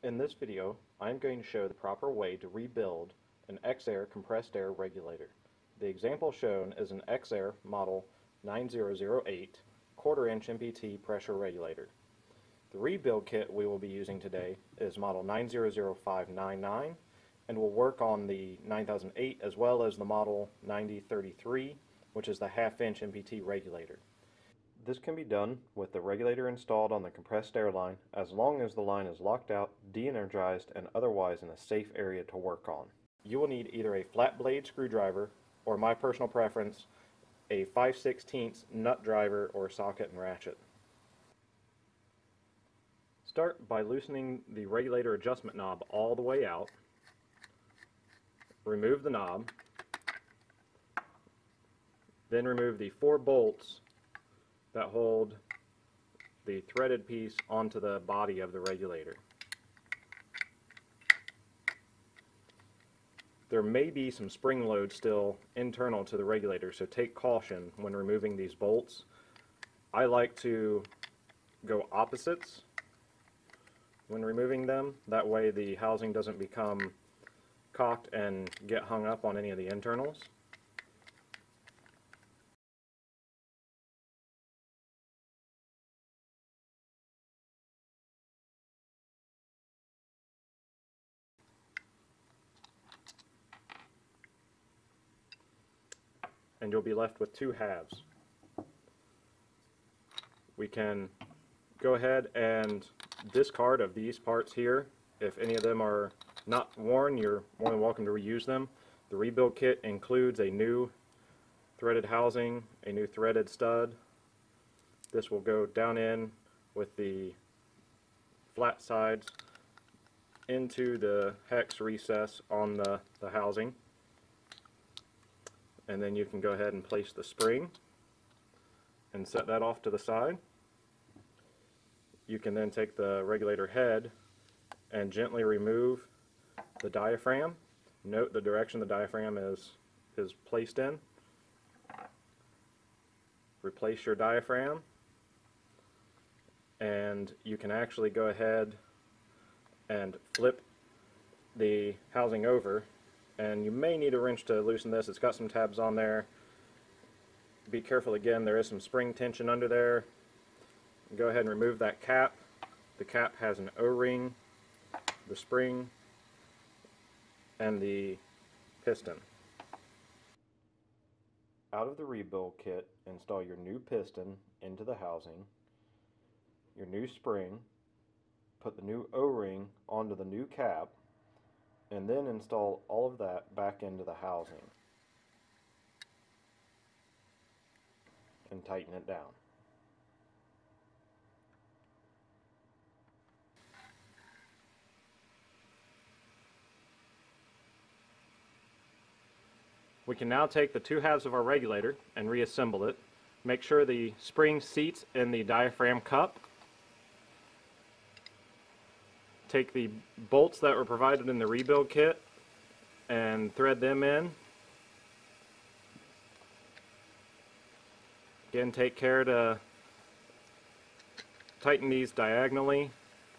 In this video, I'm going to show the proper way to rebuild an Exair compressed air regulator. The example shown is an Exair model 9008 quarter-inch MPT pressure regulator. The rebuild kit we will be using today is model 900599 and will work on the 9008 as well as the model 9033, which is the half-inch MPT regulator. This can be done with the regulator installed on the compressed air line as long as the line is locked out, de-energized, and otherwise in a safe area to work on. You will need either a flat blade screwdriver or, my personal preference, a 5/16 nut driver or socket and ratchet. Start by loosening the regulator adjustment knob all the way out. Remove the knob. Then remove the 4 bolts that hold the threaded piece onto the body of the regulator. There may be some spring load still internal to the regulator, so take caution when removing these bolts. I like to go opposites when removing them. That way the housing doesn't become cocked and get hung up on any of the internals. And you'll be left with 2 halves. We can go ahead and discard of these parts here. If any of them are not worn, you're more than welcome to reuse them. The rebuild kit includes a new threaded housing, a new threaded stud. This will go down in with the flat sides into the hex recess on the housing. And then you can go ahead and place the spring and set that off to the side. You can then take the regulator head and gently remove the diaphragm. Note the direction the diaphragm is placed in. Replace your diaphragm, and you can actually go ahead and flip the housing over. And you may need a wrench to loosen this. It's got some tabs on there. Be careful again, there is some spring tension under there. Go ahead and remove that cap. The cap has an O-ring, the spring, and the piston. Out of the rebuild kit, install your new piston into the housing, your new spring, put the new O-ring onto the new cap, and then install all of that back into the housing and tighten it down. We can now take the 2 halves of our regulator and reassemble it. Make sure the spring seats in the diaphragm cup. Take the bolts that were provided in the rebuild kit and thread them in. Again, take care to tighten these diagonally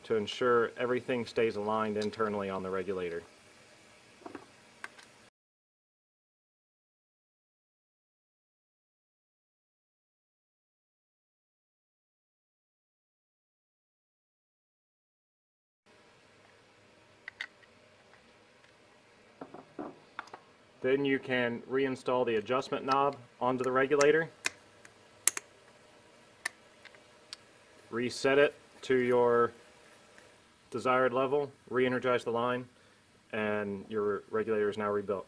to ensure everything stays aligned internally on the regulator. Then you can reinstall the adjustment knob onto the regulator. Reset it to your desired level, re-energize the line, and your regulator is now rebuilt.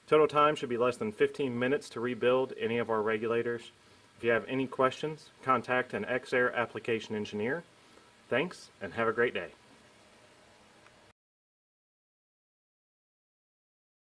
Total time should be less than 15 minutes to rebuild any of our regulators. If you have any questions, contact an Exair application engineer. Thanks, and have a great day.